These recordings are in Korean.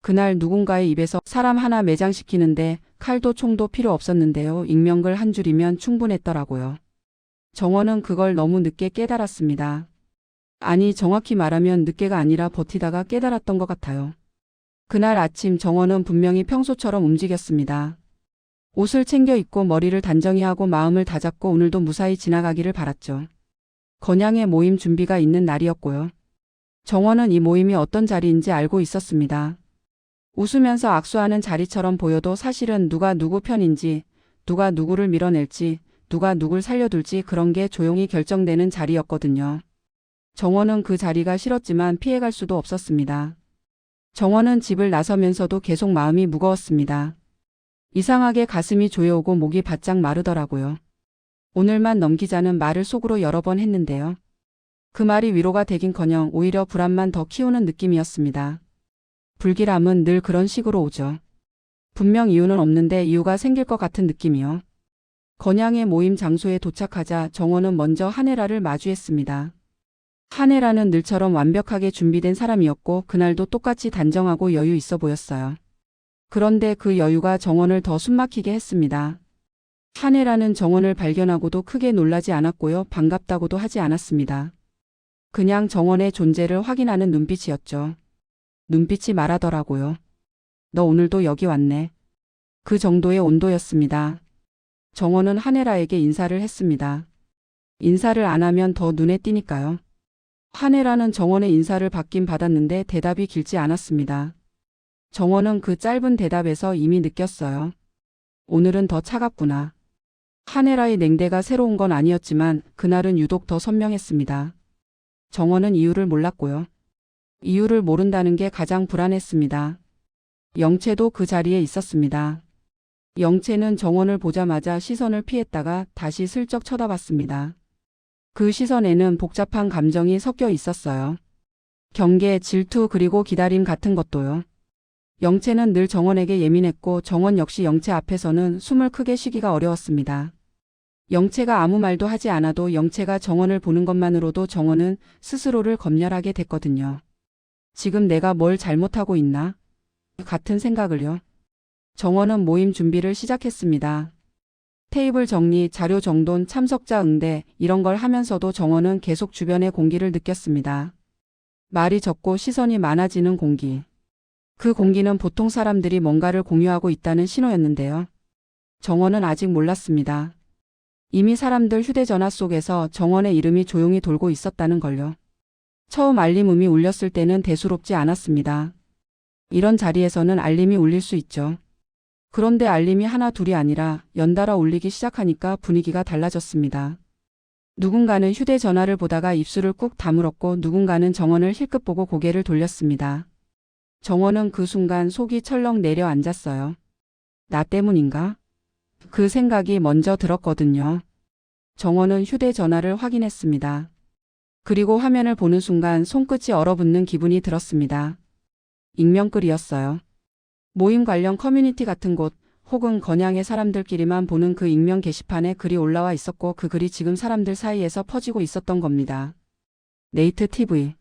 그날 누군가의 입에서 사람 하나 매장시키는데 칼도 총도 필요 없었는데요. 익명글 한 줄이면 충분했더라고요. 정원은 그걸 너무 늦게 깨달았습니다. 아니, 정확히 말하면 늦게가 아니라 버티다가 깨달았던 것 같아요. 그날 아침 정원은 분명히 평소처럼 움직였습니다. 옷을 챙겨 입고 머리를 단정히 하고 마음을 다잡고 오늘도 무사히 지나가기를 바랐죠. 건양의 모임 준비가 있는 날이었고요. 정원은 이 모임이 어떤 자리인지 알고 있었습니다. 웃으면서 악수하는 자리처럼 보여도 사실은 누가 누구 편인지, 누가 누구를 밀어낼지, 누가 누굴 살려둘지 그런 게 조용히 결정되는 자리였거든요. 정원은 그 자리가 싫었지만 피해갈 수도 없었습니다. 정원은 집을 나서면서도 계속 마음이 무거웠습니다. 이상하게 가슴이 조여오고 목이 바짝 마르더라고요. 오늘만 넘기자는 말을 속으로 여러 번 했는데요. 그 말이 위로가 되긴커녕 오히려 불안만 더 키우는 느낌이었습니다. 불길함은 늘 그런 식으로 오죠. 분명 이유는 없는데 이유가 생길 것 같은 느낌이요. 건양의 모임 장소에 도착하자 정원은 먼저 한혜라를 마주했습니다. 한혜라는 늘처럼 완벽하게 준비된 사람이었고 그날도 똑같이 단정하고 여유 있어 보였어요. 그런데 그 여유가 정원을 더 숨막히게 했습니다. 한혜라는 정원을 발견하고도 크게 놀라지 않았고요. 반갑다고도 하지 않았습니다. 그냥 정원의 존재를 확인하는 눈빛이었죠. 눈빛이 말하더라고요. 너 오늘도 여기 왔네. 그 정도의 온도였습니다. 정원은 한혜라에게 인사를 했습니다. 인사를 안 하면 더 눈에 띄니까요. 한혜라는 정원의 인사를 받긴 받았는데 대답이 길지 않았습니다. 정원은 그 짧은 대답에서 이미 느꼈어요. 오늘은 더 차갑구나. 한혜라의 냉대가 새로운 건 아니었지만 그날은 유독 더 선명했습니다. 정원은 이유를 몰랐고요. 이유를 모른다는 게 가장 불안했습니다. 영채도 그 자리에 있었습니다. 영채는 정원을 보자마자 시선을 피했다가 다시 슬쩍 쳐다봤습니다. 그 시선에는 복잡한 감정이 섞여 있었어요. 경계, 질투 그리고 기다림 같은 것도요. 영채는 늘 정원에게 예민했고 정원 역시 영채 앞에서는 숨을 크게 쉬기가 어려웠습니다. 영채가 아무 말도 하지 않아도 영채가 정원을 보는 것만으로도 정원은 스스로를 검열하게 됐거든요. 지금 내가 뭘 잘못하고 있나? 같은 생각을요. 정원은 모임 준비를 시작했습니다. 테이블 정리, 자료 정돈, 참석자 응대 이런 걸 하면서도 정원은 계속 주변의 공기를 느꼈습니다. 말이 적고 시선이 많아지는 공기. 그 공기는 보통 사람들이 뭔가를 공유하고 있다는 신호였는데요. 정원은 아직 몰랐습니다. 이미 사람들 휴대전화 속에서 정원의 이름이 조용히 돌고 있었다는 걸요. 처음 알림음이 울렸을 때는 대수롭지 않았습니다. 이런 자리에서는 알림이 울릴 수 있죠. 그런데 알림이 하나 둘이 아니라 연달아 울리기 시작하니까 분위기가 달라졌습니다. 누군가는 휴대전화를 보다가 입술을 꾹 다물었고 누군가는 정원을 힐끗 보고 고개를 돌렸습니다. 정원은 그 순간 속이 철렁 내려앉았어요. 나 때문인가? 그 생각이 먼저 들었거든요. 정원은 휴대전화를 확인했습니다. 그리고 화면을 보는 순간 손끝이 얼어붙는 기분이 들었습니다. 익명글이었어요. 모임 관련 커뮤니티 같은 곳 혹은 건양의 사람들끼리만 보는 그 익명 게시판에 글이 올라와 있었고 그 글이 지금 사람들 사이에서 퍼지고 있었던 겁니다. 네이트 TV.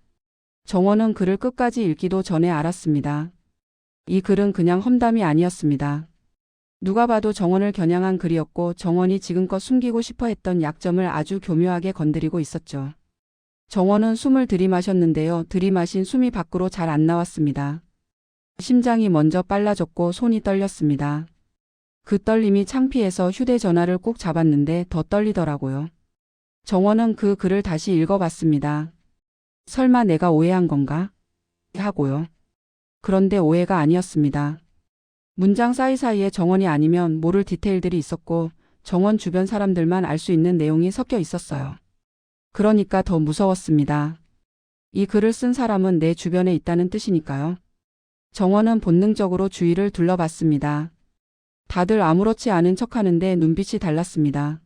정원은 글을 끝까지 읽기도 전에 알았습니다. 이 글은 그냥 험담이 아니었습니다. 누가 봐도 정원을 겨냥한 글이었고 정원이 지금껏 숨기고 싶어 했던 약점을 아주 교묘하게 건드리고 있었죠. 정원은 숨을 들이마셨는데요. 들이마신 숨이 밖으로 잘 안 나왔습니다. 심장이 먼저 빨라졌고 손이 떨렸습니다. 그 떨림이 창피해서 휴대전화를 꾹 잡았는데 더 떨리더라고요. 정원은 그 글을 다시 읽어봤습니다. 설마 내가 오해한 건가? 하고요. 그런데 오해가 아니었습니다. 문장 사이사이에 정원이 아니면 모를 디테일들이 있었고 정원 주변 사람들만 알 수 있는 내용이 섞여 있었어요. 그러니까 더 무서웠습니다. 이 글을 쓴 사람은 내 주변에 있다는 뜻이니까요. 정원은 본능적으로 주위를 둘러봤습니다. 다들 아무렇지 않은 척하는데 눈빛이 달랐습니다.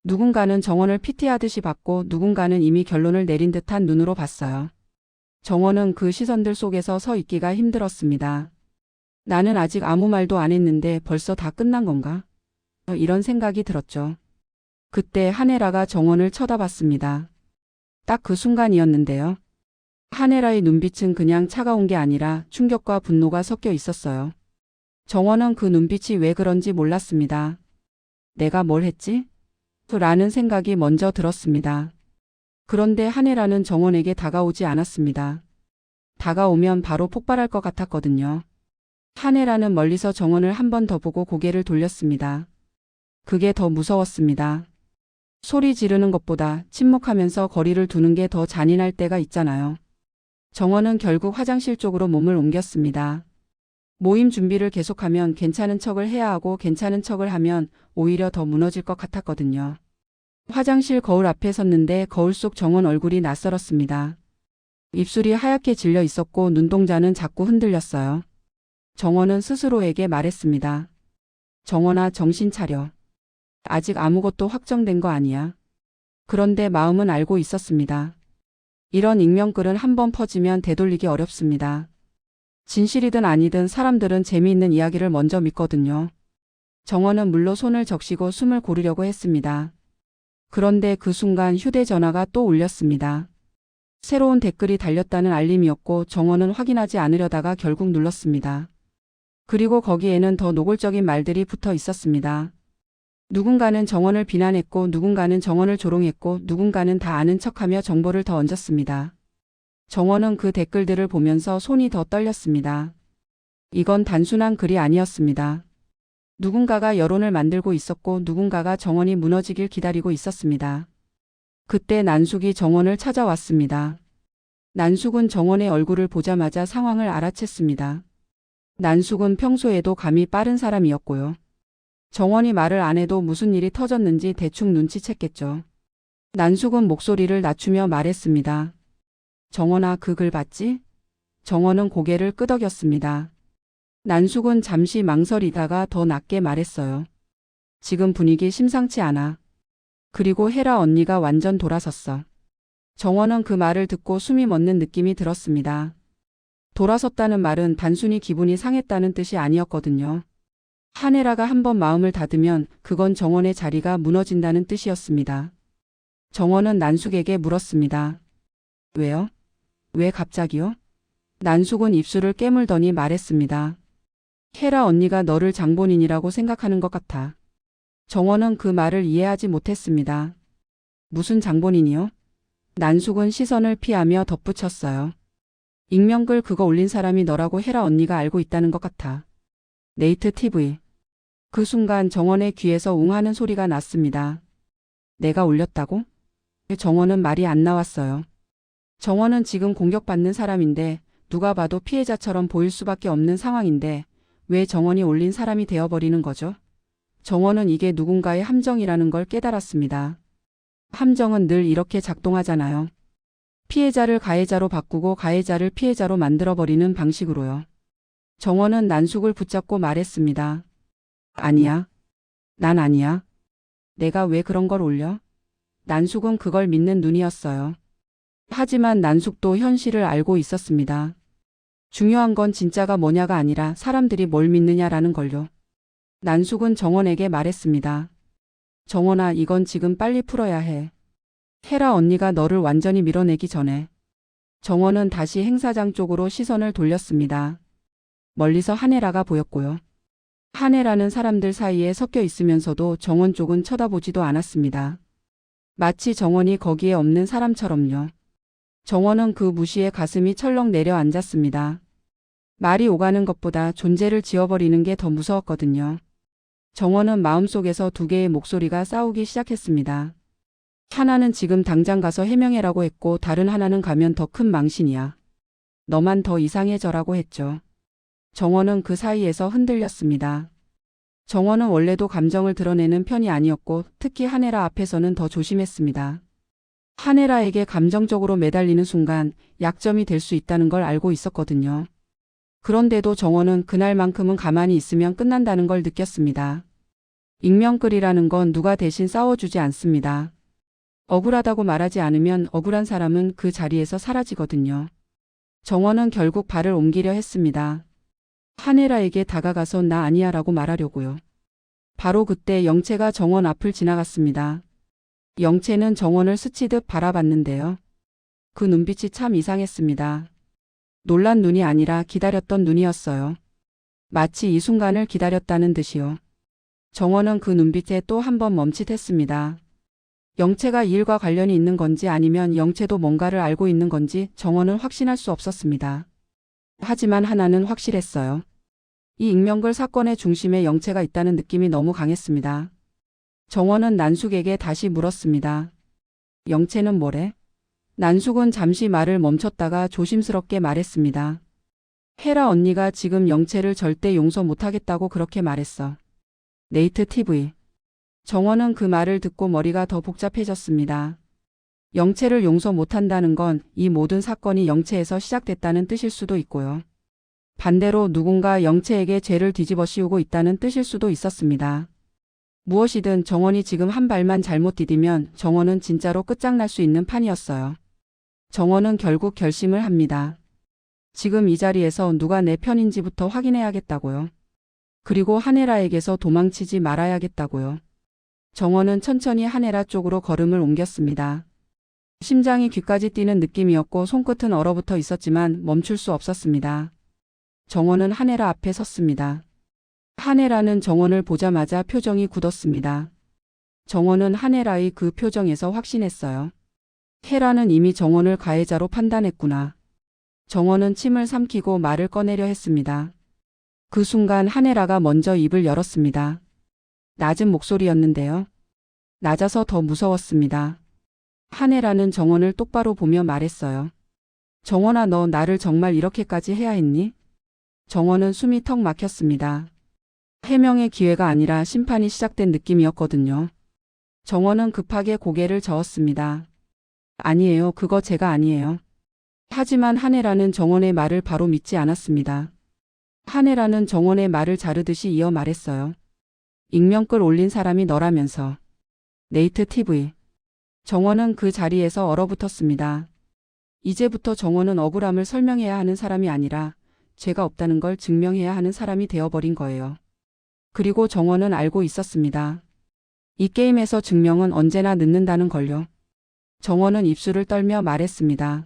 누군가는 정원을 PT하듯이 봤고 누군가는 이미 결론을 내린 듯한 눈으로 봤어요. 정원은 그 시선들 속에서 서 있기가 힘들었습니다. 나는 아직 아무 말도 안 했는데 벌써 다 끝난 건가? 이런 생각이 들었죠. 그때 한혜라가 정원을 쳐다봤습니다. 딱 그 순간이었는데요. 한혜라의 눈빛은 그냥 차가운 게 아니라 충격과 분노가 섞여 있었어요. 정원은 그 눈빛이 왜 그런지 몰랐습니다. 내가 뭘 했지? 라는 생각이 먼저 들었습니다. 그런데 한혜라는 정원에게 다가오지 않았습니다. 다가오면 바로 폭발할 것 같았거든요. 한혜라는 멀리서 정원을 한 번 더 보고 고개를 돌렸습니다. 그게 더 무서웠습니다. 소리 지르는 것보다 침묵하면서 거리를 두는 게 더 잔인할 때가 있잖아요. 정원은 결국 화장실 쪽으로 몸을 옮겼습니다. 모임 준비를 계속하면 괜찮은 척을 해야 하고 괜찮은 척을 하면 오히려 더 무너질 것 같았거든요. 화장실 거울 앞에 섰는데 거울 속 정원 얼굴이 낯설었습니다. 입술이 하얗게 질려 있었고 눈동자는 자꾸 흔들렸어요. 정원은 스스로에게 말했습니다. 정원아, 정신 차려. 아직 아무것도 확정된 거 아니야. 그런데 마음은 알고 있었습니다. 이런 익명글은 한번 퍼지면 되돌리기 어렵습니다. 진실이든 아니든 사람들은 재미있는 이야기를 먼저 믿거든요. 정원은 물로 손을 적시고 숨을 고르려고 했습니다. 그런데 그 순간 휴대전화가 또 울렸습니다. 새로운 댓글이 달렸다는 알림이었고 정원은 확인하지 않으려다가 결국 눌렀습니다. 그리고 거기에는 더 노골적인 말들이 붙어 있었습니다. 누군가는 정원을 비난했고 누군가는 정원을 조롱했고 누군가는 다 아는 척하며 정보를 더 얹었습니다. 정원은 그 댓글들을 보면서 손이 더 떨렸습니다. 이건 단순한 글이 아니었습니다. 누군가가 여론을 만들고 있었고 누군가가 정원이 무너지길 기다리고 있었습니다. 그때 난숙이 정원을 찾아왔습니다. 난숙은 정원의 얼굴을 보자마자 상황을 알아챘습니다. 난숙은 평소에도 감이 빠른 사람이었고요. 정원이 말을 안 해도 무슨 일이 터졌는지 대충 눈치챘겠죠. 난숙은 목소리를 낮추며 말했습니다. 정원아, 그 글 봤지? 정원은 고개를 끄덕였습니다. 난숙은 잠시 망설이다가 더 낮게 말했어요. 지금 분위기 심상치 않아. 그리고 헤라 언니가 완전 돌아섰어. 정원은 그 말을 듣고 숨이 멎는 느낌이 들었습니다. 돌아섰다는 말은 단순히 기분이 상했다는 뜻이 아니었거든요. 한혜라가 한번 마음을 닫으면 그건 정원의 자리가 무너진다는 뜻이었습니다. 정원은 난숙에게 물었습니다. 왜요? 왜 갑자기요? 난숙은 입술을 깨물더니 말했습니다. 헤라 언니가 너를 장본인이라고 생각하는 것 같아. 정원은 그 말을 이해하지 못했습니다. 무슨 장본인이요? 난숙은 시선을 피하며 덧붙였어요. 익명글 그거 올린 사람이 너라고 헤라 언니가 알고 있다는 것 같아. 네이트 TV. 그 순간 정원의 귀에서 웅하는 소리가 났습니다. 내가 올렸다고? 정원은 말이 안 나왔어요. 정원은 지금 공격받는 사람인데 누가 봐도 피해자처럼 보일 수밖에 없는 상황인데 왜 정원이 올린 사람이 되어버리는 거죠? 정원은 이게 누군가의 함정이라는 걸 깨달았습니다. 함정은 늘 이렇게 작동하잖아요. 피해자를 가해자로 바꾸고 가해자를 피해자로 만들어버리는 방식으로요. 정원은 난숙을 붙잡고 말했습니다. 아니야. 난 아니야. 내가 왜 그런 걸 올려? 난숙은 그걸 믿는 눈이었어요. 하지만 난숙도 현실을 알고 있었습니다. 중요한 건 진짜가 뭐냐가 아니라 사람들이 뭘 믿느냐라는 걸요. 난숙은 정원에게 말했습니다. 정원아, 이건 지금 빨리 풀어야 해. 헤라 언니가 너를 완전히 밀어내기 전에. 정원은 다시 행사장 쪽으로 시선을 돌렸습니다. 멀리서 한혜라가 보였고요. 한혜라는 사람들 사이에 섞여 있으면서도 정원 쪽은 쳐다보지도 않았습니다. 마치 정원이 거기에 없는 사람처럼요. 정원은 그 무시에 가슴이 철렁 내려앉았습니다. 말이 오가는 것보다 존재를 지워버리는 게 더 무서웠거든요. 정원은 마음속에서 두 개의 목소리가 싸우기 시작했습니다. 하나는 지금 당장 가서 해명해라고 했고 다른 하나는 가면 더 큰 망신이야. 너만 더 이상해져라고 했죠. 정원은 그 사이에서 흔들렸습니다. 정원은 원래도 감정을 드러내는 편이 아니었고 특히 한혜라 앞에서는 더 조심했습니다. 한혜라에게 감정적으로 매달리는 순간 약점이 될 수 있다는 걸 알고 있었거든요. 그런데도 정원은 그날만큼은 가만히 있으면 끝난다는 걸 느꼈습니다. 익명글이라는 건 누가 대신 싸워주지 않습니다. 억울하다고 말하지 않으면 억울한 사람은 그 자리에서 사라지거든요. 정원은 결국 발을 옮기려 했습니다. 한혜라에게 다가가서 나 아니야 라고 말하려고요. 바로 그때 영채가 정원 앞을 지나갔습니다. 영채는 정원을 스치듯 바라봤는데요. 그 눈빛이 참 이상했습니다. 놀란 눈이 아니라 기다렸던 눈이었어요. 마치 이 순간을 기다렸다는 듯이요. 정원은 그 눈빛에 또 한 번 멈칫했습니다. 영채가 이 일과 관련이 있는 건지 아니면 영채도 뭔가를 알고 있는 건지 정원은 확신할 수 없었습니다. 하지만 하나는 확실했어요. 이 익명글 사건의 중심에 영채가 있다는 느낌이 너무 강했습니다. 정원은 난숙에게 다시 물었습니다. 영채는 뭐래? 난숙은 잠시 말을 멈췄다가 조심스럽게 말했습니다. 헤라 언니가 지금 영채를 절대 용서 못하겠다고 그렇게 말했어. 네이트 TV. 정원은 그 말을 듣고 머리가 더 복잡해졌습니다. 영채를 용서 못한다는 건 이 모든 사건이 영채에서 시작됐다는 뜻일 수도 있고요. 반대로 누군가 영채에게 죄를 뒤집어 씌우고 있다는 뜻일 수도 있었습니다. 무엇이든 정원이 지금 한 발만 잘못 디디면 정원은 진짜로 끝장날 수 있는 판이었어요. 정원은 결국 결심을 합니다. 지금 이 자리에서 누가 내 편인지부터 확인해야겠다고요. 그리고 한혜라에게서 도망치지 말아야겠다고요. 정원은 천천히 한혜라 쪽으로 걸음을 옮겼습니다. 심장이 귀까지 뛰는 느낌이었고 손끝은 얼어붙어 있었지만 멈출 수 없었습니다. 정원은 한혜라 앞에 섰습니다. 한혜라는 정원을 보자마자 표정이 굳었습니다. 정원은 한혜라의 그 표정에서 확신했어요. 헤라는 이미 정원을 가해자로 판단했구나. 정원은 침을 삼키고 말을 꺼내려 했습니다. 그 순간 한혜라가 먼저 입을 열었습니다. 낮은 목소리였는데요. 낮아서 더 무서웠습니다. 한혜라는 정원을 똑바로 보며 말했어요. 정원아, 너 나를 정말 이렇게까지 해야 했니? 정원은 숨이 턱 막혔습니다. 해명의 기회가 아니라 심판이 시작된 느낌이었거든요. 정원은 급하게 고개를 저었습니다. 아니에요. 그거 제가 아니에요. 하지만 한혜라는 정원의 말을 바로 믿지 않았습니다. 한혜라는 정원의 말을 자르듯이 이어 말했어요. 익명글 올린 사람이 너라면서. 네이트 TV. 정원은 그 자리에서 얼어붙었습니다. 이제부터 정원은 억울함을 설명해야 하는 사람이 아니라 죄가 없다는 걸 증명해야 하는 사람이 되어버린 거예요. 그리고 정원은 알고 있었습니다. 이 게임에서 증명은 언제나 늦는다는 걸요. 정원은 입술을 떨며 말했습니다.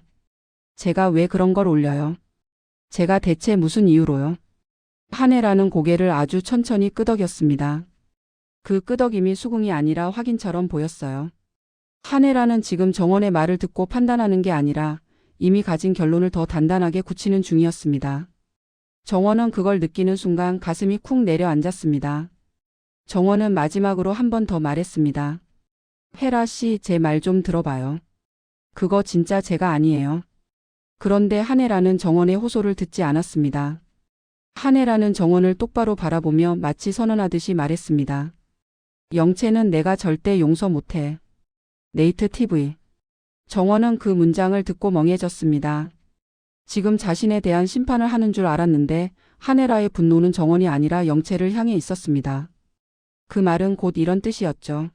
제가 왜 그런 걸 올려요? 제가 대체 무슨 이유로요? 한혜라는 고개를 아주 천천히 끄덕였습니다. 그 끄덕임이 수긍이 아니라 확인처럼 보였어요. 한혜라는 지금 정원의 말을 듣고 판단하는 게 아니라 이미 가진 결론을 더 단단하게 굳히는 중이었습니다. 정원은 그걸 느끼는 순간 가슴이 쿵 내려앉았습니다. 정원은 마지막으로 한 번 더 말했습니다. 헤라 씨, 제 말 좀 들어봐요. 그거 진짜 제가 아니에요. 그런데 한혜라는 정원의 호소를 듣지 않았습니다. 한혜라는 정원을 똑바로 바라보며 마치 선언하듯이 말했습니다. 영채는 내가 절대 용서 못해. 네이트 TV. 정원은 그 문장을 듣고 멍해졌습니다. 지금 자신에 대한 심판을 하는 줄 알았는데 한혜라의 분노는 정원이 아니라 영채를 향해 있었습니다. 그 말은 곧 이런 뜻이었죠.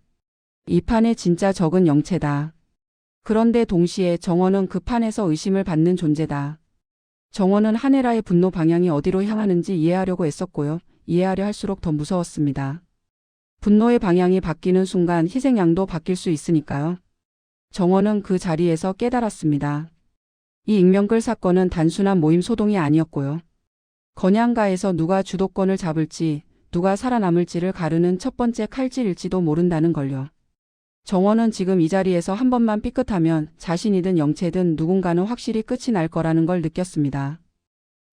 이 판의 진짜 적은 영채다. 그런데 동시에 정원은 그 판에서 의심을 받는 존재다. 정원은 한혜라의 분노 방향이 어디로 향하는지 이해하려고 애썼고요. 이해하려 할수록 더 무서웠습니다. 분노의 방향이 바뀌는 순간 희생양도 바뀔 수 있으니까요. 정원은 그 자리에서 깨달았습니다. 이 익명글 사건은 단순한 모임 소동이 아니었고요. 건양가에서 누가 주도권을 잡을지, 누가 살아남을지를 가르는 첫 번째 칼질일지도 모른다는 걸요. 정원은 지금 이 자리에서 한 번만 삐끗하면 자신이든 영채든 누군가는 확실히 끝이 날 거라는 걸 느꼈습니다.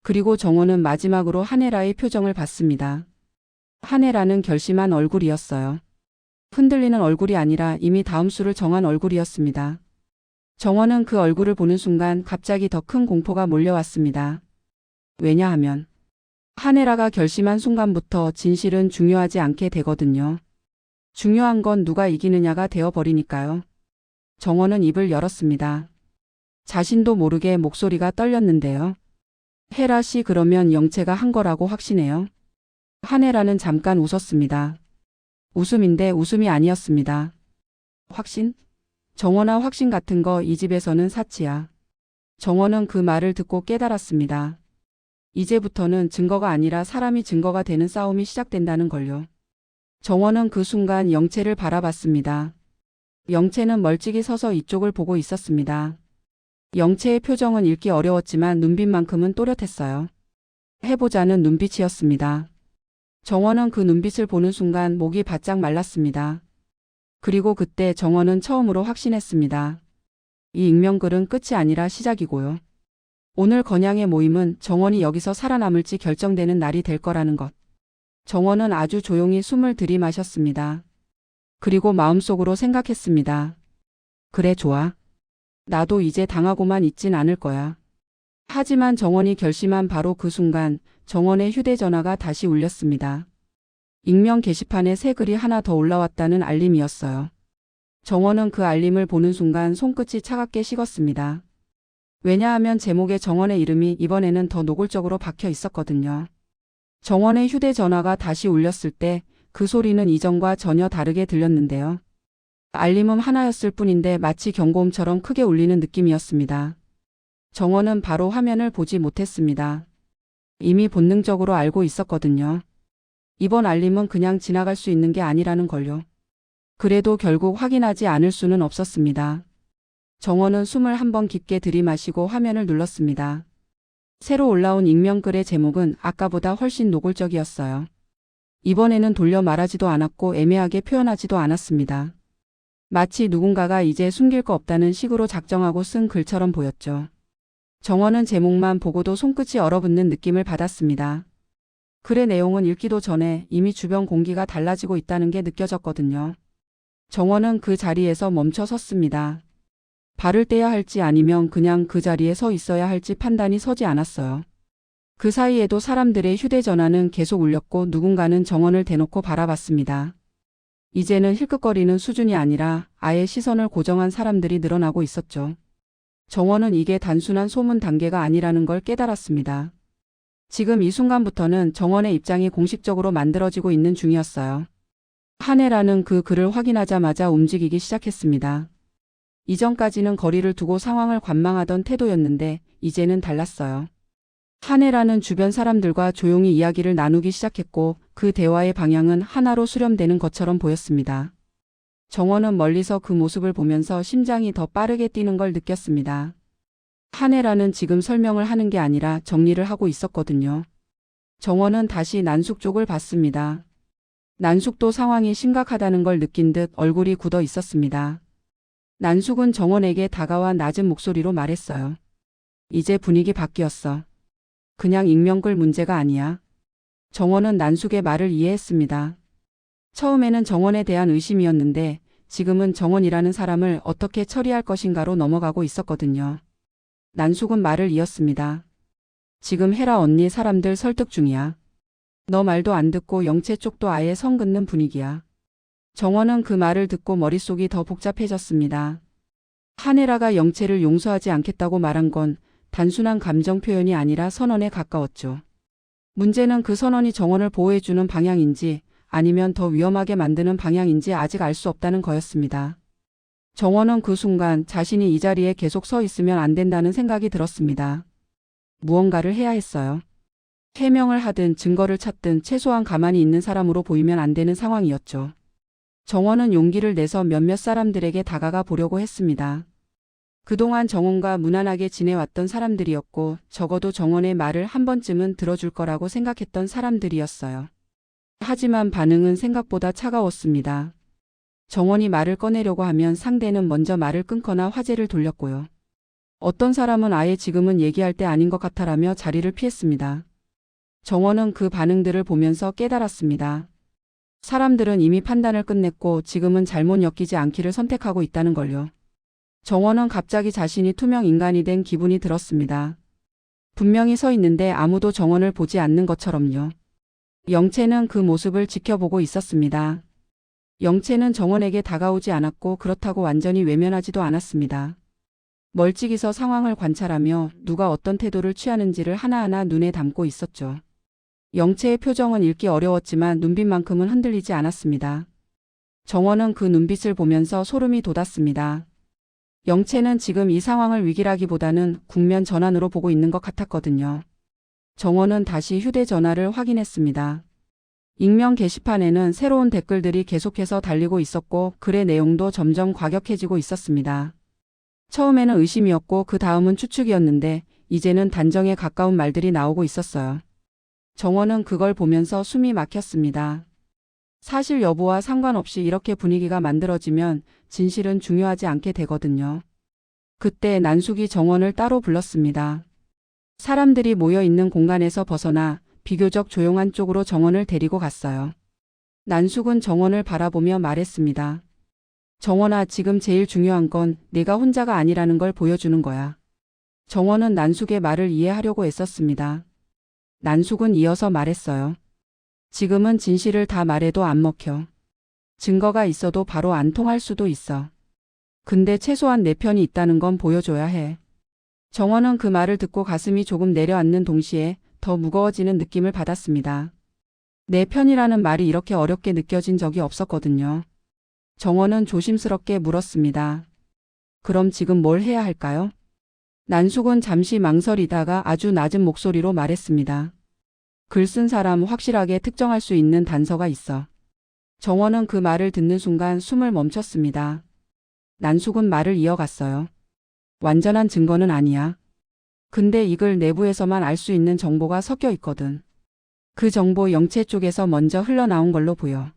그리고 정원은 마지막으로 한혜라의 표정을 봤습니다. 한혜라는 결심한 얼굴이었어요. 흔들리는 얼굴이 아니라 이미 다음 수를 정한 얼굴이었습니다. 정원은 그 얼굴을 보는 순간 갑자기 더 큰 공포가 몰려왔습니다. 왜냐하면 한혜라가 결심한 순간부터 진실은 중요하지 않게 되거든요. 중요한 건 누가 이기느냐가 되어버리니까요. 정원은 입을 열었습니다. 자신도 모르게 목소리가 떨렸는데요. 헤라 씨, 그러면 영채가 한 거라고 확신해요? 한혜라는 잠깐 웃었습니다. 웃음인데 웃음이 아니었습니다. 확신? 정원아, 확신 같은 거 이 집에서는 사치야. 정원은 그 말을 듣고 깨달았습니다. 이제부터는 증거가 아니라 사람이 증거가 되는 싸움이 시작된다는 걸요. 정원은 그 순간 영채를 바라봤습니다. 영채는 멀찍이 서서 이쪽을 보고 있었습니다. 영채의 표정은 읽기 어려웠지만 눈빛만큼은 또렷했어요. 해보자는 눈빛이었습니다. 정원은 그 눈빛을 보는 순간 목이 바짝 말랐습니다. 그리고 그때 정원은 처음으로 확신했습니다. 이 익명글은 끝이 아니라 시작이고요. 오늘 건양의 모임은 정원이 여기서 살아남을지 결정되는 날이 될 거라는 것. 정원은 아주 조용히 숨을 들이마셨습니다. 그리고 마음속으로 생각했습니다. 그래, 좋아. 나도 이제 당하고만 있진 않을 거야. 하지만 정원이 결심한 바로 그 순간 정원의 휴대전화가 다시 울렸습니다. 익명 게시판에 새 글이 하나 더 올라왔다는 알림이었어요. 정원은 그 알림을 보는 순간 손끝이 차갑게 식었습니다. 왜냐하면 제목에 정원의 이름이 이번에는 더 노골적으로 박혀 있었거든요. 정원의 휴대전화가 다시 울렸을 때 그 소리는 이전과 전혀 다르게 들렸는데요. 알림은 하나였을 뿐인데 마치 경고음처럼 크게 울리는 느낌이었습니다. 정원은 바로 화면을 보지 못했습니다. 이미 본능적으로 알고 있었거든요. 이번 알림은 그냥 지나갈 수 있는 게 아니라는 걸요. 그래도 결국 확인하지 않을 수는 없었습니다. 정원은 숨을 한번 깊게 들이마시고 화면을 눌렀습니다. 새로 올라온 익명글의 제목은 아까보다 훨씬 노골적이었어요. 이번에는 돌려 말하지도 않았고 애매하게 표현하지도 않았습니다. 마치 누군가가 이제 숨길 거 없다는 식으로 작정하고 쓴 글처럼 보였죠. 정원은 제목만 보고도 손끝이 얼어붙는 느낌을 받았습니다. 글의 내용은 읽기도 전에 이미 주변 공기가 달라지고 있다는 게 느껴졌거든요. 정원은 그 자리에서 멈춰 섰습니다. 발을 떼야 할지 아니면 그냥 그 자리에 서 있어야 할지 판단이 서지 않았어요. 그 사이에도 사람들의 휴대전화는 계속 울렸고 누군가는 정원을 대놓고 바라봤습니다. 이제는 힐끗거리는 수준이 아니라 아예 시선을 고정한 사람들이 늘어나고 있었죠. 정원은 이게 단순한 소문 단계가 아니라는 걸 깨달았습니다. 지금 이 순간부터는 정원의 입장이 공식적으로 만들어지고 있는 중이었어요. 한혜라는 그 글을 확인하자마자 움직이기 시작했습니다. 이전까지는 거리를 두고 상황을 관망하던 태도였는데 이제는 달랐어요. 한혜라는 주변 사람들과 조용히 이야기를 나누기 시작했고 그 대화의 방향은 하나로 수렴되는 것처럼 보였습니다. 정원은 멀리서 그 모습을 보면서 심장이 더 빠르게 뛰는 걸 느꼈습니다. 한혜라는 지금 설명을 하는 게 아니라 정리를 하고 있었거든요. 정원은 다시 난숙 쪽을 봤습니다. 난숙도 상황이 심각하다는 걸 느낀 듯 얼굴이 굳어 있었습니다. 난숙은 정원에게 다가와 낮은 목소리로 말했어요. 이제 분위기 바뀌었어. 그냥 익명글 문제가 아니야. 정원은 난숙의 말을 이해했습니다. 처음에는 정원에 대한 의심이었는데 지금은 정원이라는 사람을 어떻게 처리할 것인가로 넘어가고 있었거든요. 난숙은 말을 이었습니다. 지금 헤라 언니 사람들 설득 중이야. 너 말도 안 듣고 영채 쪽도 아예 선 긋는 분위기야. 정원은 그 말을 듣고 머릿속이 더 복잡해졌습니다. 한혜라가 영채를 용서하지 않겠다고 말한 건 단순한 감정 표현이 아니라 선언에 가까웠죠. 문제는 그 선언이 정원을 보호해주는 방향인지 아니면 더 위험하게 만드는 방향인지 아직 알 수 없다는 거였습니다. 정원은 그 순간 자신이 이 자리에 계속 서 있으면 안 된다는 생각이 들었습니다. 무언가를 해야 했어요. 해명을 하든 증거를 찾든 최소한 가만히 있는 사람으로 보이면 안 되는 상황이었죠. 정원은 용기를 내서 몇몇 사람들에게 다가가 보려고 했습니다. 그동안 정원과 무난하게 지내왔던 사람들이었고 적어도 정원의 말을 한 번쯤은 들어줄 거라고 생각했던 사람들이었어요. 하지만 반응은 생각보다 차가웠습니다. 정원이 말을 꺼내려고 하면 상대는 먼저 말을 끊거나 화제를 돌렸고요. 어떤 사람은 아예 지금은 얘기할 때 아닌 것 같아라며 자리를 피했습니다. 정원은 그 반응들을 보면서 깨달았습니다. 사람들은 이미 판단을 끝냈고 지금은 잘못 엮이지 않기를 선택하고 있다는 걸요. 정원은 갑자기 자신이 투명 인간이 된 기분이 들었습니다. 분명히 서 있는데 아무도 정원을 보지 않는 것처럼요. 영채는 그 모습을 지켜보고 있었습니다. 영채는 정원에게 다가오지 않았고 그렇다고 완전히 외면하지도 않았습니다. 멀찍이 서 상황을 관찰하며 누가 어떤 태도를 취하는지를 하나하나 눈에 담고 있었죠. 영채의 표정은 읽기 어려웠지만 눈빛만큼은 흔들리지 않았습니다. 정원은 그 눈빛을 보면서 소름이 돋았습니다. 영채는 지금 이 상황을 위기라기보다는 국면 전환으로 보고 있는 것 같았거든요. 정원은 다시 휴대전화를 확인했습니다. 익명 게시판에는 새로운 댓글들이 계속해서 달리고 있었고 글의 내용도 점점 과격해지고 있었습니다. 처음에는 의심이었고 그 다음은 추측이었는데 이제는 단정에 가까운 말들이 나오고 있었어요. 정원은 그걸 보면서 숨이 막혔습니다. 사실 여부와 상관없이 이렇게 분위기가 만들어지면 진실은 중요하지 않게 되거든요. 그때 난숙이 정원을 따로 불렀습니다. 사람들이 모여 있는 공간에서 벗어나 비교적 조용한 쪽으로 정원을 데리고 갔어요. 난숙은 정원을 바라보며 말했습니다. 정원아, 지금 제일 중요한 건 내가 혼자가 아니라는 걸 보여주는 거야. 정원은 난숙의 말을 이해하려고 애썼습니다. 난숙은 이어서 말했어요. 지금은 진실을 다 말해도 안 먹혀. 증거가 있어도 바로 안 통할 수도 있어. 근데 최소한 내 편이 있다는 건 보여줘야 해. 정원은 그 말을 듣고 가슴이 조금 내려앉는 동시에 더 무거워지는 느낌을 받았습니다. 내 편이라는 말이 이렇게 어렵게 느껴진 적이 없었거든요. 정원은 조심스럽게 물었습니다. 그럼 지금 뭘 해야 할까요? 난숙은 잠시 망설이다가 아주 낮은 목소리로 말했습니다. 글 쓴 사람 확실하게 특정할 수 있는 단서가 있어. 정원은 그 말을 듣는 순간 숨을 멈췄습니다. 난숙은 말을 이어갔어요. 완전한 증거는 아니야. 근데 이 글 내부에서만 알 수 있는 정보가 섞여 있거든. 그 정보 영체 쪽에서 먼저 흘러나온 걸로 보여.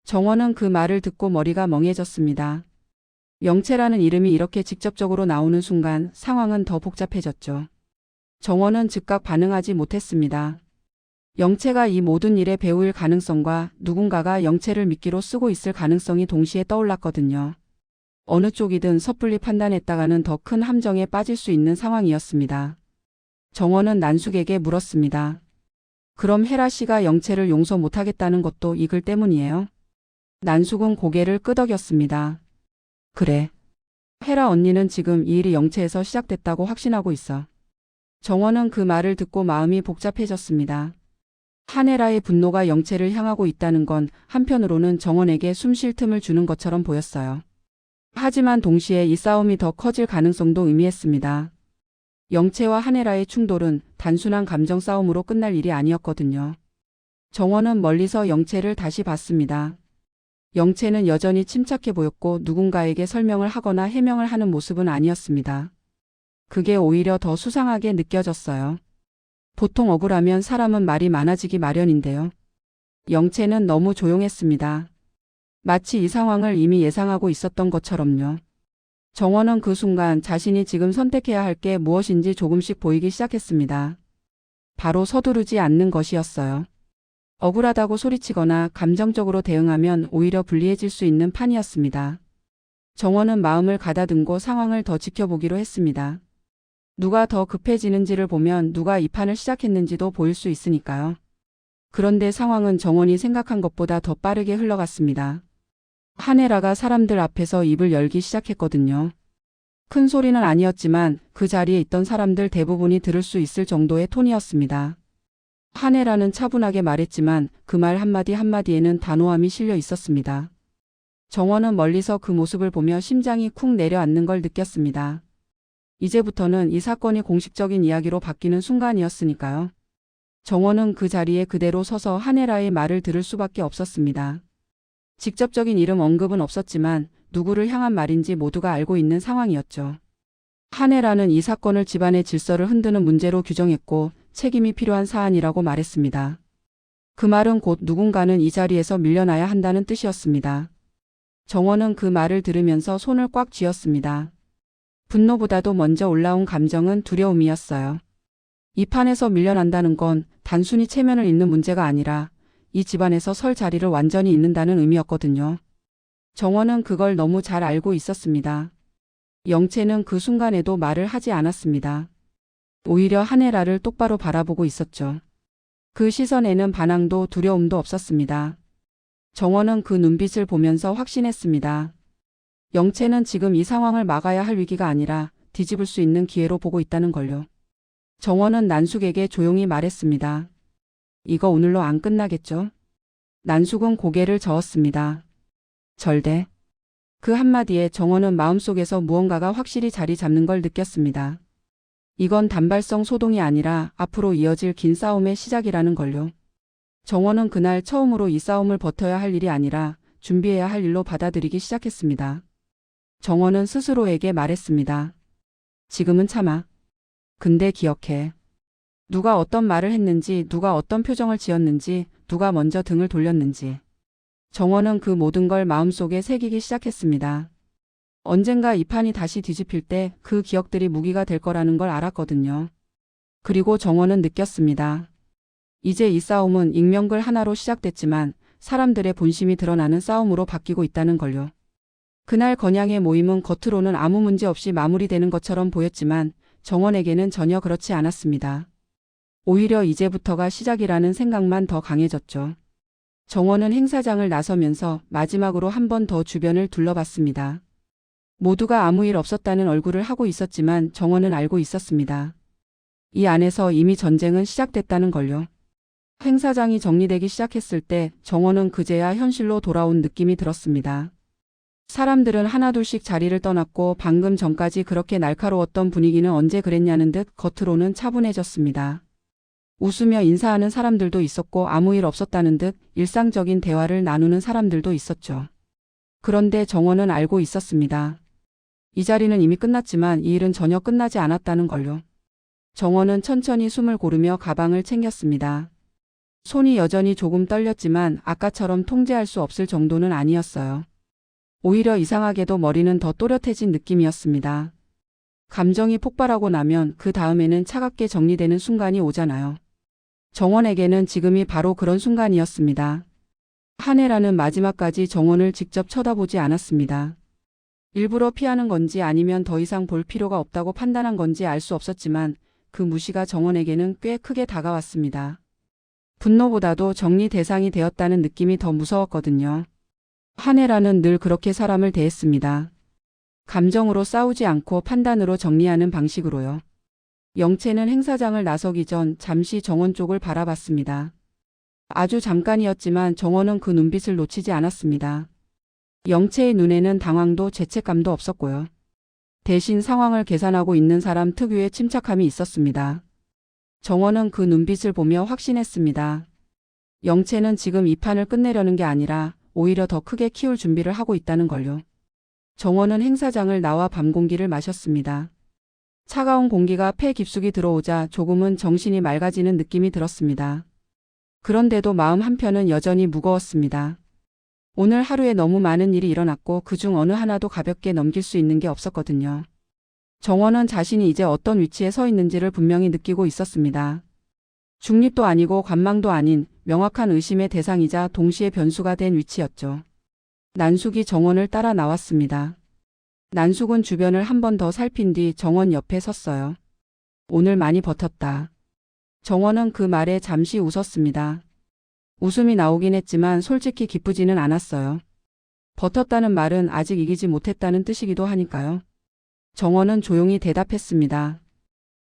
정원은 그 말을 듣고 머리가 멍해졌습니다. 영체라는 이름이 이렇게 직접적으로 나오는 순간 상황은 더 복잡해졌죠. 정원은 즉각 반응하지 못했습니다. 영체가 이 모든 일의 배우일 가능성과 누군가가 영체를 미끼로 쓰고 있을 가능성이 동시에 떠올랐거든요. 어느 쪽이든 섣불리 판단했다가는 더 큰 함정에 빠질 수 있는 상황이었습니다. 정원은 난숙에게 물었습니다. 그럼 헤라 씨가 영체를 용서 못하겠다는 것도 이 글 때문이에요? 난숙은 고개를 끄덕였습니다. 그래. 헤라 언니는 지금 이 일이 영체에서 시작됐다고 확신하고 있어. 정원은 그 말을 듣고 마음이 복잡해졌습니다. 한혜라의 분노가 영체를 향하고 있다는 건 한편으로는 정원에게 숨 쉴 틈을 주는 것처럼 보였어요. 하지만 동시에 이 싸움이 더 커질 가능성도 의미했습니다. 영체와 한혜라의 충돌은 단순한 감정 싸움으로 끝날 일이 아니었거든요. 정원은 멀리서 영체를 다시 봤습니다. 영체는 여전히 침착해 보였고 누군가에게 설명을 하거나 해명을 하는 모습은 아니었습니다. 그게 오히려 더 수상하게 느껴졌어요. 보통 억울하면 사람은 말이 많아지기 마련인데요. 영체는 너무 조용했습니다. 마치 이 상황을 이미 예상하고 있었던 것처럼요. 정원은 그 순간 자신이 지금 선택해야 할 게 무엇인지 조금씩 보이기 시작했습니다. 바로 서두르지 않는 것이었어요. 억울하다고 소리치거나 감정적으로 대응하면 오히려 불리해질 수 있는 판이었습니다. 정원은 마음을 가다듬고 상황을 더 지켜보기로 했습니다. 누가 더 급해지는지를 보면 누가 이 판을 시작했는지도 보일 수 있으니까요. 그런데 상황은 정원이 생각한 것보다 더 빠르게 흘러갔습니다. 한혜라가 사람들 앞에서 입을 열기 시작했거든요. 큰 소리는 아니었지만 그 자리에 있던 사람들 대부분이 들을 수 있을 정도의 톤이었습니다. 한혜라는 차분하게 말했지만 그 말 한마디 한마디에는 단호함이 실려 있었습니다. 정원은 멀리서 그 모습을 보며 심장이 쿵 내려앉는 걸 느꼈습니다. 이제부터는 이 사건이 공식적인 이야기로 바뀌는 순간이었으니까요. 정원은 그 자리에 그대로 서서 한혜라의 말을 들을 수밖에 없었습니다. 직접적인 이름 언급은 없었지만 누구를 향한 말인지 모두가 알고 있는 상황이었죠. 한혜라는 이 사건을 집안의 질서를 흔드는 문제로 규정했고 책임이 필요한 사안이라고 말했습니다. 그 말은 곧 누군가는 이 자리에서 밀려나야 한다는 뜻이었습니다. 정원은 그 말을 들으면서 손을 꽉 쥐었습니다. 분노보다도 먼저 올라온 감정은 두려움이었어요. 이 판에서 밀려난다는 건 단순히 체면을 잃는 문제가 아니라 이 집안에서 설 자리를 완전히 잃는다는 의미였거든요. 정원은 그걸 너무 잘 알고 있었습니다. 영채는 그 순간에도 말을 하지 않았습니다. 오히려 한혜라를 똑바로 바라보고 있었죠. 그 시선에는 반항도 두려움도 없었습니다. 정원은 그 눈빛을 보면서 확신했습니다. 영채는 지금 이 상황을 막아야 할 위기가 아니라 뒤집을 수 있는 기회로 보고 있다는 걸요. 정원은 난숙에게 조용히 말했습니다. 이거 오늘로 안 끝나겠죠? 난숙은 고개를 저었습니다. 절대. 그 한마디에 정원은 마음속에서 무언가가 확실히 자리 잡는 걸 느꼈습니다. 이건 단발성 소동이 아니라 앞으로 이어질 긴 싸움의 시작이라는 걸요. 정원은 그날 처음으로 이 싸움을 버텨야 할 일이 아니라 준비해야 할 일로 받아들이기 시작했습니다. 정원은 스스로에게 말했습니다. 지금은 참아. 근데 기억해. 누가 어떤 말을 했는지, 누가 어떤 표정을 지었는지, 누가 먼저 등을 돌렸는지. 정원은 그 모든 걸 마음속에 새기기 시작했습니다. 언젠가 이 판이 다시 뒤집힐 때 그 기억들이 무기가 될 거라는 걸 알았거든요. 그리고 정원은 느꼈습니다. 이제 이 싸움은 익명글 하나로 시작됐지만 사람들의 본심이 드러나는 싸움으로 바뀌고 있다는 걸요. 그날 건양의 모임은 겉으로는 아무 문제 없이 마무리되는 것처럼 보였지만 정원에게는 전혀 그렇지 않았습니다. 오히려 이제부터가 시작이라는 생각만 더 강해졌죠. 정원은 행사장을 나서면서 마지막으로 한 번 더 주변을 둘러봤습니다. 모두가 아무 일 없었다는 얼굴을 하고 있었지만 정원은 알고 있었습니다. 이 안에서 이미 전쟁은 시작됐다는 걸요. 행사장이 정리되기 시작했을 때 정원은 그제야 현실로 돌아온 느낌이 들었습니다. 사람들은 하나둘씩 자리를 떠났고 방금 전까지 그렇게 날카로웠던 분위기는 언제 그랬냐는 듯 겉으로는 차분해졌습니다. 웃으며 인사하는 사람들도 있었고 아무 일 없었다는 듯 일상적인 대화를 나누는 사람들도 있었죠. 그런데 정원은 알고 있었습니다. 이 자리는 이미 끝났지만 이 일은 전혀 끝나지 않았다는 걸요. 정원은 천천히 숨을 고르며 가방을 챙겼습니다. 손이 여전히 조금 떨렸지만 아까처럼 통제할 수 없을 정도는 아니었어요. 오히려 이상하게도 머리는 더 또렷해진 느낌이었습니다. 감정이 폭발하고 나면 그 다음에는 차갑게 정리되는 순간이 오잖아요. 정원에게는 지금이 바로 그런 순간이었습니다. 한혜라는 마지막까지 정원을 직접 쳐다보지 않았습니다. 일부러 피하는 건지 아니면 더 이상 볼 필요가 없다고 판단한 건지 알 수 없었지만 그 무시가 정원에게는 꽤 크게 다가왔습니다. 분노보다도 정리 대상이 되었다는 느낌이 더 무서웠거든요. 한혜라는 늘 그렇게 사람을 대했습니다. 감정으로 싸우지 않고 판단으로 정리하는 방식으로요. 영채는 행사장을 나서기 전 잠시 정원 쪽을 바라봤습니다. 아주 잠깐이었지만 정원은 그 눈빛을 놓치지 않았습니다. 영채의 눈에는 당황도 죄책감도 없었고요. 대신 상황을 계산하고 있는 사람 특유의 침착함이 있었습니다. 정원은 그 눈빛을 보며 확신했습니다. 영채는 지금 이 판을 끝내려는 게 아니라 오히려 더 크게 키울 준비를 하고 있다는 걸요. 정원은 행사장을 나와 밤 공기를 마셨습니다. 차가운 공기가 폐 깊숙이 들어오자 조금은 정신이 맑아지는 느낌이 들었습니다. 그런데도 마음 한편은 여전히 무거웠습니다. 오늘 하루에 너무 많은 일이 일어났고 그중 어느 하나도 가볍게 넘길 수 있는 게 없었거든요. 정원은 자신이 이제 어떤 위치에 서 있는지를 분명히 느끼고 있었습니다. 중립도 아니고 관망도 아닌 명확한 의심의 대상이자 동시에 변수가 된 위치였죠. 난숙이 정원을 따라 나왔습니다. 난숙은 주변을 한 번 더 살핀 뒤 정원 옆에 섰어요. 오늘 많이 버텼다. 정원은 그 말에 잠시 웃었습니다. 웃음이 나오긴 했지만 솔직히 기쁘지는 않았어요. 버텼다는 말은 아직 이기지 못했다는 뜻이기도 하니까요. 정원은 조용히 대답했습니다.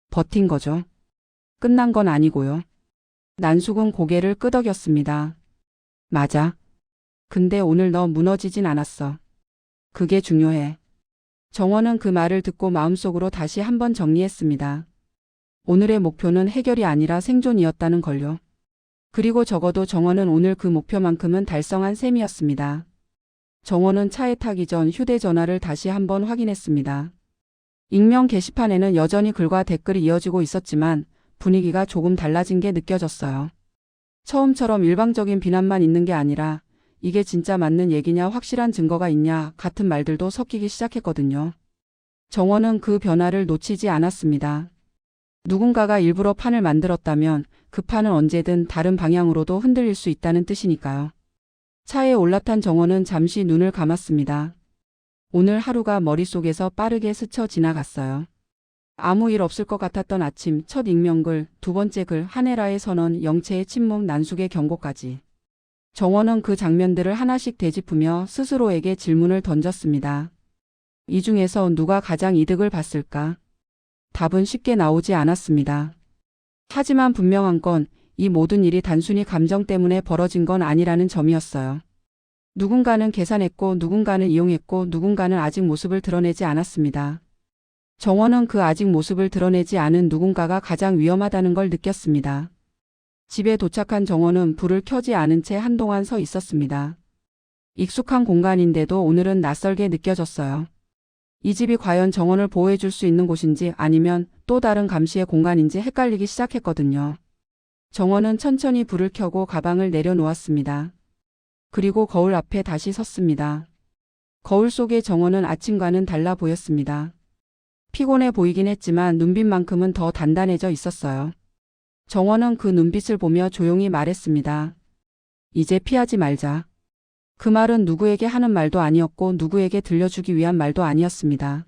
버틴 거죠. 끝난 건 아니고요. 난숙은 고개를 끄덕였습니다. 맞아. 근데 오늘 너 무너지진 않았어. 그게 중요해. 정원은 그 말을 듣고 마음속으로 다시 한번 정리했습니다. 오늘의 목표는 해결이 아니라 생존이었다는 걸요. 그리고 적어도 정원은 오늘 그 목표만큼은 달성한 셈이었습니다. 정원은 차에 타기 전 휴대전화를 다시 한번 확인했습니다. 익명 게시판에는 여전히 글과 댓글이 이어지고 있었지만 분위기가 조금 달라진 게 느껴졌어요. 처음처럼 일방적인 비난만 있는 게 아니라 이게 진짜 맞는 얘기냐, 확실한 증거가 있냐 같은 말들도 섞이기 시작했거든요. 정원은 그 변화를 놓치지 않았습니다. 누군가가 일부러 판을 만들었다면 그 판은 언제든 다른 방향으로도 흔들릴 수 있다는 뜻이니까요. 차에 올라탄 정원은 잠시 눈을 감았습니다. 오늘 하루가 머릿속에서 빠르게 스쳐 지나갔어요. 아무 일 없을 것 같았던 아침, 첫 익명글, 두 번째 글, 한혜라의 선언, 영채의 침묵, 난숙의 경고까지. 정원은 그 장면들을 하나씩 되짚으며 스스로에게 질문을 던졌습니다. 이 중에서 누가 가장 이득을 봤을까? 답은 쉽게 나오지 않았습니다. 하지만 분명한 건 이 모든 일이 단순히 감정 때문에 벌어진 건 아니라는 점이었어요. 누군가는 계산했고 누군가는 이용했고 누군가는 아직 모습을 드러내지 않았습니다. 정원은 그 아직 모습을 드러내지 않은 누군가가 가장 위험하다는 걸 느꼈습니다. 집에 도착한 정원은 불을 켜지 않은 채 한동안 서 있었습니다. 익숙한 공간인데도 오늘은 낯설게 느껴졌어요. 이 집이 과연 정원을 보호해 줄 수 있는 곳인지 아니면 또 다른 감시의 공간인지 헷갈리기 시작했거든요. 정원은 천천히 불을 켜고 가방을 내려놓았습니다. 그리고 거울 앞에 다시 섰습니다. 거울 속의 정원은 아침과는 달라 보였습니다. 피곤해 보이긴 했지만 눈빛만큼은 더 단단해져 있었어요. 정원은 그 눈빛을 보며 조용히 말했습니다. 이제 피하지 말자. 그 말은 누구에게 하는 말도 아니었고 누구에게 들려주기 위한 말도 아니었습니다.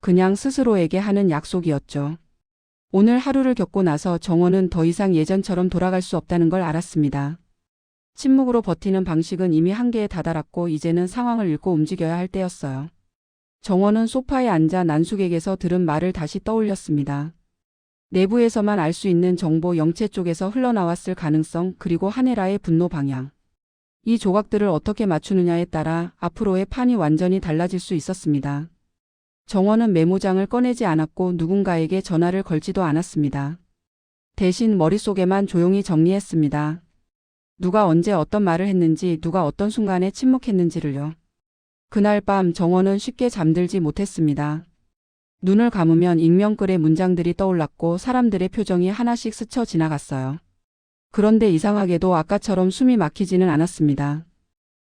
그냥 스스로에게 하는 약속이었죠. 오늘 하루를 겪고 나서 정원은 더 이상 예전처럼 돌아갈 수 없다는 걸 알았습니다. 침묵으로 버티는 방식은 이미 한계에 다다랐고 이제는 상황을 읽고 움직여야 할 때였어요. 정원은 소파에 앉아 난숙에게서 들은 말을 다시 떠올렸습니다. 내부에서만 알 수 있는 정보, 영체 쪽에서 흘러나왔을 가능성, 그리고 하네라의 분노 방향. 이 조각들을 어떻게 맞추느냐에 따라 앞으로의 판이 완전히 달라질 수 있었습니다. 정원은 메모장을 꺼내지 않았고 누군가에게 전화를 걸지도 않았습니다. 대신 머릿속에만 조용히 정리했습니다. 누가 언제 어떤 말을 했는지, 누가 어떤 순간에 침묵했는지를요. 그날 밤 정원은 쉽게 잠들지 못했습니다. 눈을 감으면 익명글의 문장들이 떠올랐고 사람들의 표정이 하나씩 스쳐 지나갔어요. 그런데 이상하게도 아까처럼 숨이 막히지는 않았습니다.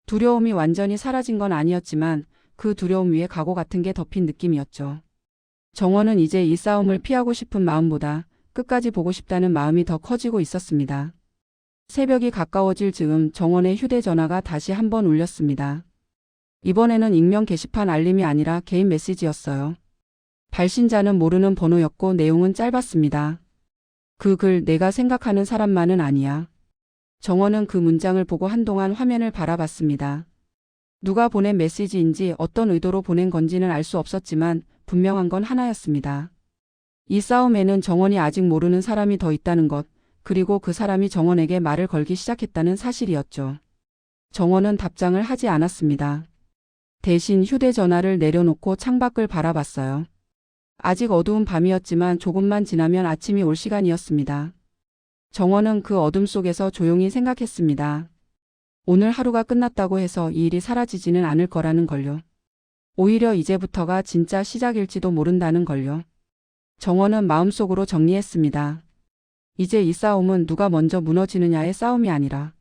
두려움이 완전히 사라진 건 아니었지만 그 두려움 위에 각오 같은 게 덮인 느낌이었죠. 정원은 이제 이 싸움을 피하고 싶은 마음보다 끝까지 보고 싶다는 마음이 더 커지고 있었습니다. 새벽이 가까워질 즈음 정원의 휴대전화가 다시 한번 울렸습니다. 이번에는 익명 게시판 알림이 아니라 개인 메시지였어요. 발신자는 모르는 번호였고 내용은 짧았습니다. 그 글 내가 생각하는 사람만은 아니야. 정원은 그 문장을 보고 한동안 화면을 바라봤습니다. 누가 보낸 메시지인지 어떤 의도로 보낸 건지는 알 수 없었지만 분명한 건 하나였습니다. 이 싸움에는 정원이 아직 모르는 사람이 더 있다는 것, 그리고 그 사람이 정원에게 말을 걸기 시작했다는 사실이었죠. 정원은 답장을 하지 않았습니다. 대신 휴대전화를 내려놓고 창밖을 바라봤어요. 아직 어두운 밤이었지만 조금만 지나면 아침이 올 시간이었습니다. 정원은 그 어둠 속에서 조용히 생각했습니다. 오늘 하루가 끝났다고 해서 이 일이 사라지지는 않을 거라는 걸요. 오히려 이제부터가 진짜 시작일지도 모른다는 걸요. 정원은 마음속으로 정리했습니다. 이제 이 싸움은 누가 먼저 무너지느냐의 싸움이 아니라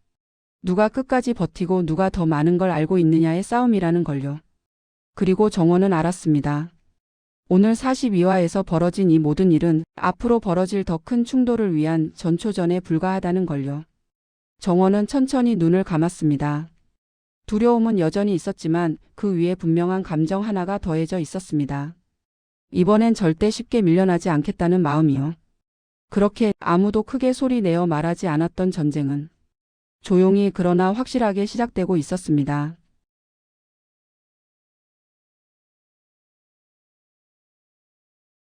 누가 끝까지 버티고 누가 더 많은 걸 알고 있느냐의 싸움이라는 걸요. 그리고 정원은 알았습니다. 오늘 42화에서 벌어진 이 모든 일은 앞으로 벌어질 더 큰 충돌을 위한 전초전에 불과하다는 걸요. 정원은 천천히 눈을 감았습니다. 두려움은 여전히 있었지만 그 위에 분명한 감정 하나가 더해져 있었습니다. 이번엔 절대 쉽게 밀려나지 않겠다는 마음이요. 그렇게 아무도 크게 소리 내어 말하지 않았던 전쟁은 조용히 그러나 확실하게 시작되고 있었습니다.